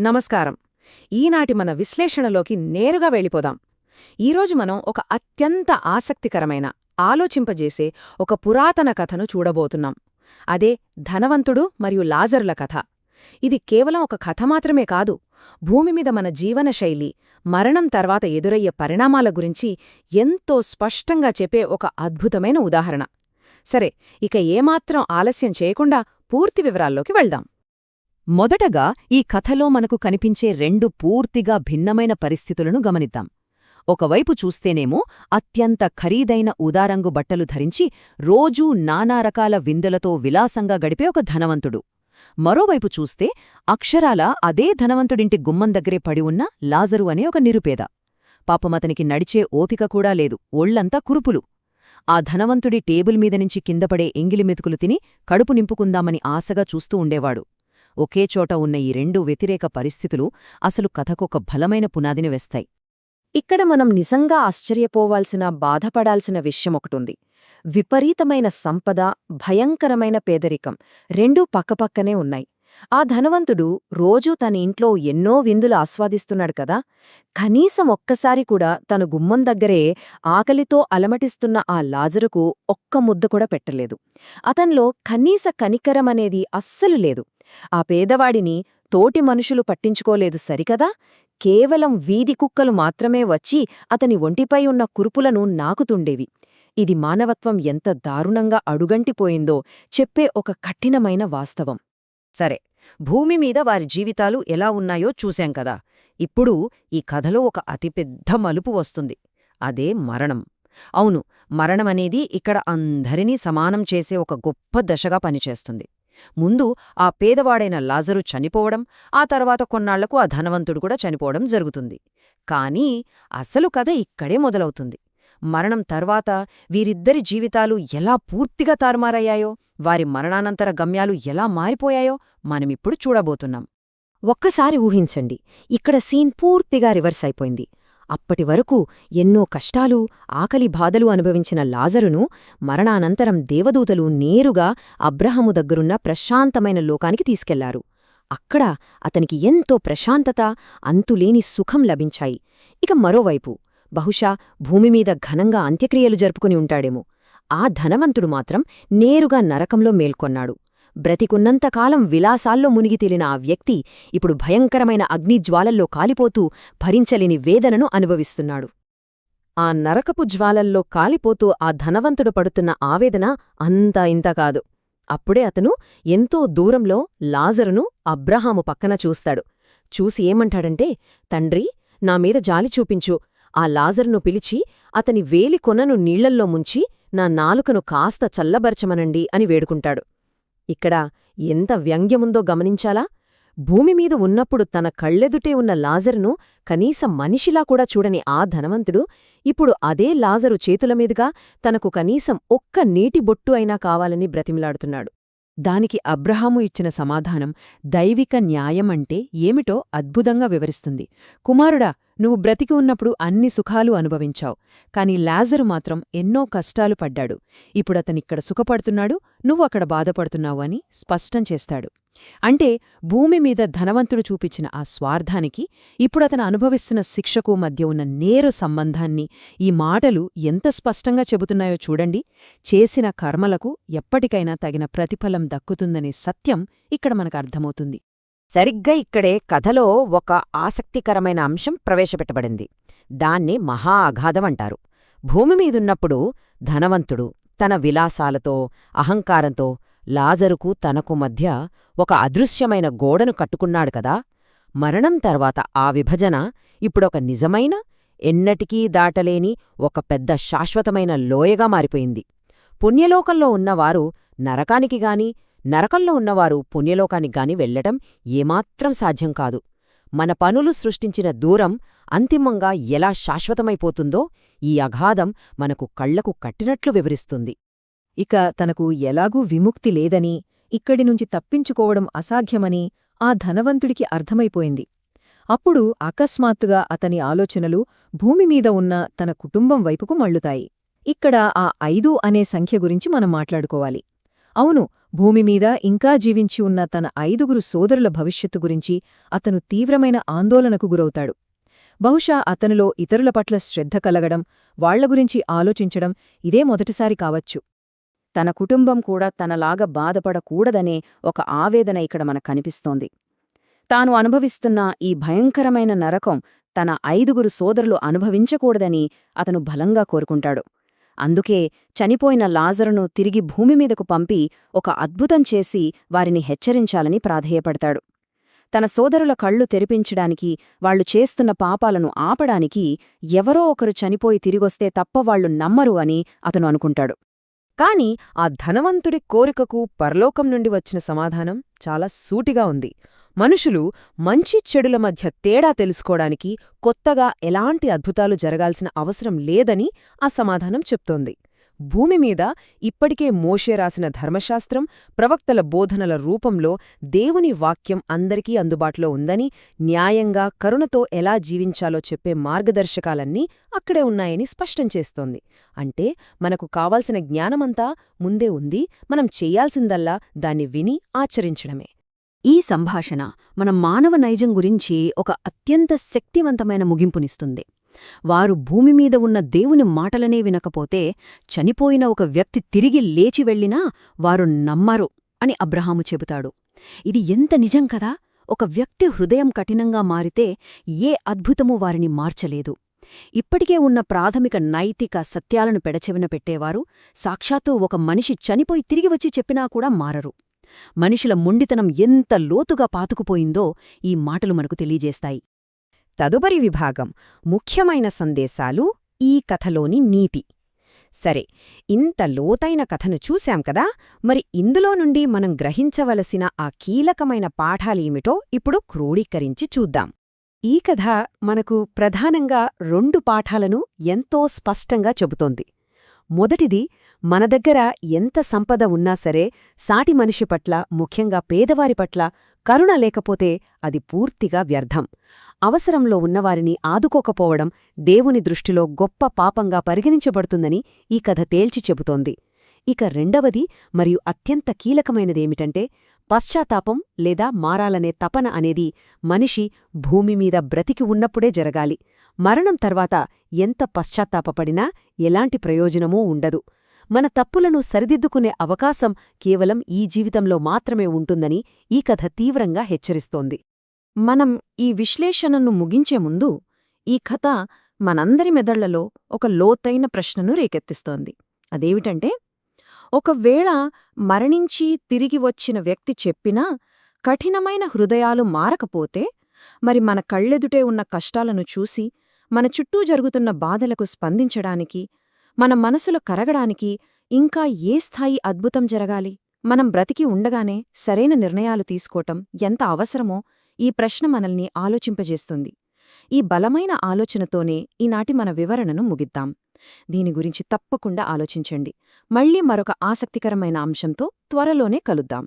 నమస్కారం. ఈనాటి మన విశ్లేషణలోకి నేరుగా వెళ్ళిపోదాం. ఈరోజు మనం ఒక అత్యంత ఆసక్తికరమైన, ఆలోచింపజేసే ఒక పురాతన కథను చూడబోతున్నాం. అదే ధనవంతుడు మరియు లాజరుల కథ. ఇది కేవలం ఒక కథ మాత్రమే కాదు, భూమిమీద మన జీవనశైలి, మరణం తర్వాత ఎదురయ్యే పరిణామాల గురించి ఎంతో స్పష్టంగా చెప్పే ఒక అద్భుతమైన ఉదాహరణ. సరే, ఇక ఏమాత్రం ఆలస్యం చేయకుండా పూర్తి వివరాల్లోకి వెళ్దాం. మొదటగా ఈ కథలో మనకు కనిపించే రెండు పూర్తిగా భిన్నమైన పరిస్థితులను గమనిద్దాం. ఒకవైపు చూస్తేనేమో అత్యంత ఖరీదైన ఉదారంగు బట్టలు ధరించి రోజూ నానా రకాల విందులతో విలాసంగా గడిపే ఒక ధనవంతుడు. మరోవైపు చూస్తే అక్షరాల అదే ధనవంతుడింటి గుమ్మం దగ్గరే పడి ఉన్న లాజరు అనే ఒక నిరుపేద. పాపమతనికి నడిచే ఓపిక కూడా లేదు, ఒళ్లంతా కురుపులు. ఆ ధనవంతుడి టేబుల్ మీదనుంచి కిందపడే ఎంగిలి మెతుకులు తిని కడుపు నింపుకుందామని ఆశగా చూస్తూ ఉండేవాడు. ఒకే చోట ఉన్న ఈ రెండు వ్యతిరేక పరిస్థితులు అసలు కథకొక బలమైన పునాదిని వేస్తాయి. ఇక్కడ మనం నిజంగా ఆశ్చర్యపోవాల్సిన, బాధపడాల్సిన విషయమొకటుంది. విపరీతమైన సంపద, భయంకరమైన పేదరికం రెండూ పక్కపక్కనే ఉన్నాయి. ఆ ధనవంతుడు రోజూ తన ఇంట్లో ఎన్నో విందులు ఆస్వాదిస్తున్నాడు కదా, కనీసం ఒక్కసారి కూడా తన గుమ్మం దగ్గరే ఆకలితో అలమటిస్తున్న ఆ లాజరుకు ఒక్క ముద్ద కూడా పెట్టలేదు. అతన్లో కనీస కనికరమనేది అస్సలు లేదు. ఆ పేదవాడిని తోటి మనుషులు పట్టించుకోలేదు సరికదా, కేవలం వీధి కుక్కలు మాత్రమే వచ్చి అతని ఒంటిపై ఉన్న కురుపులను నాకుతుండేవి. ఇది మానవత్వం ఎంత దారుణంగా అడుగంటిపోయిందో చెప్పే ఒక కఠినమైన వాస్తవం. సరే, భూమిమీద వారి జీవితాలు ఎలా ఉన్నాయో చూశాం కదా. ఇప్పుడు ఈ కథలో ఒక అతిపెద్ద మలుపు వస్తుంది. అదే మరణం. అవును, మరణమనేది ఇక్కడ అందరినీ సమానం చేసే ఒక గొప్ప దశగా పనిచేస్తుంది. ముందు ఆ పేదవాడైన లాజరు చనిపోవడం, ఆ తర్వాత కొన్నాళ్లకు ఆ ధనవంతుడు కూడా చనిపోవడం జరుగుతుంది. కానీ అసలు కథ ఇక్కడే మొదలవుతుంది. మరణం తర్వాత వీరిద్దరి జీవితాలు ఎలా పూర్తిగా తారుమారయ్యాయో, వారి మరణానంతర గమ్యాలు ఎలా మారిపోయాయో మనమిప్పుడు చూడబోతున్నాం. ఒక్కసారి ఊహించండి, ఇక్కడ సీన్ పూర్తిగా రివర్స్ అయిపోయింది. అప్పటివరకు ఎన్నో కష్టాలు, ఆకలి బాధలు అనుభవించిన లాజరును మరణానంతరం దేవదూతలు నేరుగా అబ్రహాము దగ్గరున్న ప్రశాంతమైన లోకానికి తీసుకెళ్లారు. అక్కడ అతనికి ఎంతో ప్రశాంతత, అంతులేని సుఖం లభించాయి. ఇక మరోవైపు బహుశా భూమిమీద ఘనంగా అంత్యక్రియలు జరుపుకుని ఉంటాడేమో, ఆ ధనవంతుడు మాత్రం నేరుగా నరకంలో మేల్కొన్నాడు. బ్రతికున్నంతకాలం విలాసాల్లో మునిగితేలిన ఆ వ్యక్తి ఇప్పుడు భయంకరమైన అగ్నిజ్వాలల్లో కాలిపోతూ భరించలేని వేదనను అనుభవిస్తున్నాడు. ఆ నరకపు జ్వాలల్లో కాలిపోతూ ఆ ధనవంతుడు పడుతున్న ఆవేదన అంతా ఇంత కాదు. అప్పుడే అతను ఎంతో దూరంలో లాజరును అబ్రహాము పక్కన చూస్తాడు. చూసి ఏమంటాడంటే, తండ్రి, నామీద జాలి చూపించు, ఆ లాజరును పిలిచి అతని వేలి కొనను నీళ్లల్లో ముంచి నా నాలుకను కాస్త చల్లబరచమనండి అని వేడుకుంటాడు. ఇక్కడ ఎంత వ్యంగ్యముందో గమనించాలా? భూమిమీద ఉన్నప్పుడు తన కళ్ళెదుటే ఉన్న లాజరును కనీసం మనిషిలా కూడా చూడని ఆ ధనవంతుడు ఇప్పుడు అదే లాజరు చేతులమీదుగా తనకు కనీసం ఒక్క నీటి బొట్టు అయినా కావాలని బ్రతిమిలాడుతున్నాడు. దానికి అబ్రహాము ఇచ్చిన సమాధానం దైవిక న్యాయమంటే ఏమిటో అద్భుతంగా వివరిస్తుంది. కుమారుడా, నువ్వు బ్రతికి ఉన్నప్పుడు అన్ని సుఖాలు అనుభవించావు, కాని లాజరు మాత్రం ఎన్నో కష్టాలు పడ్డాడు. ఇప్పుడతనిక్కడ సుఖపడుతున్నాడు, నువ్వు అక్కడ బాధపడుతున్నావు అని స్పష్టం చేస్తాడు. అంటే భూమిమీద ధనవంతుడు చూపించిన ఆ స్వార్థానికి, ఇప్పుడతను అనుభవిస్తున్న శిక్షకు మధ్య ఉన్న నేరు సంబంధాన్ని ఈ మాటలు ఎంత స్పష్టంగా చెబుతున్నాయో చూడండి. చేసిన కర్మలకు ఎప్పటికైనా తగిన ప్రతిఫలం దక్కుతుందనే సత్యం ఇక్కడ మనకు అర్థమవుతుంది. సరిగ్గా ఇక్కడే కథలో ఒక ఆసక్తికరమైన అంశం ప్రవేశపెట్టబడింది. దాన్ని మహా అగాధమంటారు. భూమిమీదున్నప్పుడు ధనవంతుడు తన విలాసాలతో, అహంకారంతో లాజరుకు తనకు మధ్య ఒక అదృశ్యమైన గోడను కట్టుకున్నాడు కదా. మరణం తర్వాత ఆ విభజన ఇప్పుడొక నిజమైన, ఎన్నటికీ దాటలేని ఒక పెద్ద శాశ్వతమైన లోయగా మారిపోయింది. పుణ్యలోకంలో ఉన్నవారు నరకానికి గాని, నరకంలో ఉన్నవారు పుణ్యలోకానికి గాని వెళ్లటం ఏమాత్రం సాధ్యం కాదు. మన పనులు సృష్టించిన దూరం అంతిమంగా ఎలా శాశ్వతమైపోతుందో ఈ అగాధం మనకు కళ్లకు కట్టినట్లు వివరిస్తుంది. ఇక తనకు ఎలాగూ విముక్తి లేదని, ఇక్కడి నుంచి తప్పించుకోవడం అసాధ్యమని ఆ ధనవంతుడికి అర్థమైపోయింది. అప్పుడు అకస్మాత్తుగా అతని ఆలోచనలు భూమిమీద ఉన్న తన కుటుంబం వైపుకు మళ్ళుతాయి. ఇక్కడ ఆ 5 అనే సంఖ్య గురించి మనం మాట్లాడుకోవాలి. అవును, భూమిమీద ఇంకా జీవించి ఉన్న తన 5గురు సోదరుల భవిష్యత్తు గురించి అతను తీవ్రమైన ఆందోళనకు గురవుతాడు. బహుశా అతనిలో ఇతరుల పట్ల శ్రద్ధ కలగడం, వాళ్ల గురించి ఆలోచించడం ఇదే మొదటిసారి కావచ్చు. తన కుటుంబం కూడా తనలాగా బాధపడకూడదనే ఒక ఆవేదన ఇక్కడ మనకు కనిపిస్తోంది. తాను అనుభవిస్తున్న ఈ భయంకరమైన నరకం తన 5గురు సోదరులు అనుభవించకూడదని అతను బలంగా కోరుకుంటాడు. అందుకే చనిపోయిన లాజరును తిరిగి భూమిమీదకు పంపి ఒక అద్భుతం చేసి వారిని హెచ్చరించాలని ప్రాధేయపడతాడు. తన సోదరుల కళ్ళు తెరిపించడానికి, వాళ్లు చేస్తున్న పాపాలను ఆపడానికి ఎవరో ఒకరు చనిపోయి తిరిగొస్తే తప్ప వాళ్లు నమ్మరు అని అతను అనుకుంటాడు. కాని ఆ ధనవంతుడి కోరికకు పరలోకం నుండి వచ్చిన సమాధానం చాలా సూటిగా ఉంది. మనుషులు మంచి చెడుల మధ్య తేడా తెలుసుకోవడానికి కొత్తగా ఎలాంటి అద్భుతాలు జరగాల్సిన అవసరం లేదని ఆ సమాధానం చెప్తోంది. భూమిమీద ఇప్పటికే మోషే రాసిన ధర్మశాస్త్రం, ప్రవక్తల బోధనల రూపంలో దేవుని వాక్యం అందరికీ అందుబాటులో ఉందని, న్యాయంగా కరుణతో ఎలా జీవించాలో చెప్పే మార్గదర్శకాలన్నీ అక్కడే ఉన్నాయని స్పష్టం చేస్తోంది. అంటే మనకు కావాల్సిన జ్ఞానమంతా ముందే ఉంది, మనం చెయ్యాల్సిందల్లా దాన్ని విని ఆచరించడమే. ఈ సంభాషణ మన మానవ నైజం గురించి ఒక అత్యంత శక్తివంతమైన ముగింపునిస్తుంది. వారు భూమిమీద ఉన్న దేవుని మాటలనే వినకపోతే, చనిపోయిన ఒక వ్యక్తి తిరిగి లేచి వెళ్ళినా వారు నమ్మరు అని అబ్రహాము చెబుతాడు. ఇది ఎంత నిజం కదా! ఒక వ్యక్తి హృదయం కఠినంగా మారితే ఏ అద్భుతమూ వారిని మార్చలేదు. ఇప్పటికే ఉన్న ప్రాథమిక నైతిక సత్యాలను పెడచెవిన పెట్టేవారు సాక్షాత్తూ ఒక మనిషి చనిపోయి తిరిగి వచ్చి చెప్పినా కూడా మారరు. మనుషుల మొండితనం ఎంత లోతుగా పాతుకుపోయిందో ఈ మాటలు మనకు తెలియజేస్తాయి. తదుపరి విభాగం ముఖ్యమైన సందేశాలు, ఈ కథలోని నీతి. సరే, ఇంత లోతైన కథను చూశాం కదా, మరి ఇందులో నుండి మనం గ్రహించవలసిన ఆ కీలకమైన పాఠాలేమిటో ఇప్పుడు క్రోడీకరించి చూద్దాం. ఈ కథ మనకు ప్రధానంగా 2 పాఠాలను ఎంతో స్పష్టంగా చెబుతోంది. మొదటిది, మన దగ్గర ఎంత సంపద ఉన్నా సరే సాటి మనిషి పట్ల, ముఖ్యంగా పేదవారి పట్ల కరుణ లేకపోతే అది పూర్తిగా వ్యర్థం. అవసరంలో ఉన్నవారిని ఆదుకోకపోవడం దేవుని దృష్టిలో గొప్ప పాపంగా పరిగణించబడుతుందని ఈ కథ తేల్చి చెబుతోంది. ఇక రెండవది మరియు అత్యంత కీలకమైనదేమిటంటే, పశ్చాత్తాపం లేదా మారాలనే తపన అనేది మనిషి భూమిమీద బ్రతికి ఉన్నప్పుడే జరగాలి. మరణం తర్వాత ఎంత పశ్చాత్తాపపడినా ఎలాంటి ప్రయోజనమూ ఉండదు. మన తప్పులను సరిదిద్దుకునే అవకాశం కేవలం ఈ జీవితంలో మాత్రమే ఉంటుందని ఈ కథ తీవ్రంగా హెచ్చరిస్తోంది. మనం ఈ విశ్లేషణను ముగించే ముందు ఈ కథ మనందరి మెదళ్లలో ఒక లోతైన ప్రశ్నను రేకెత్తిస్తోంది. అదేమిటంటే, ఒకవేళ మరణించి తిరిగి వచ్చిన వ్యక్తి చెప్పినా కఠినమైన హృదయాలు మారకపోతే, మరి మన కళ్ళెదుటే ఉన్న కష్టాలను చూసి, మన చుట్టూ జరుగుతున్న బాధలకు స్పందించడానికి, మన మనసులు కరగడానికి ఇంకా ఏ స్థాయి అద్భుతం జరగాలి? మనం బ్రతికి ఉండగానే సరైన నిర్ణయాలు తీసుకోవటం ఎంత అవసరమో ఈ ప్రశ్న మనల్ని ఆలోచింపజేస్తుంది. ఈ బలమైన ఆలోచనతోనే ఈనాటి మన వివరణను ముగిద్దాం. దీని గురించి తప్పకుండా ఆలోచించండి. మళ్ళీ మరొక ఆసక్తికరమైన అంశంతో త్వరలోనే కలుద్దాం.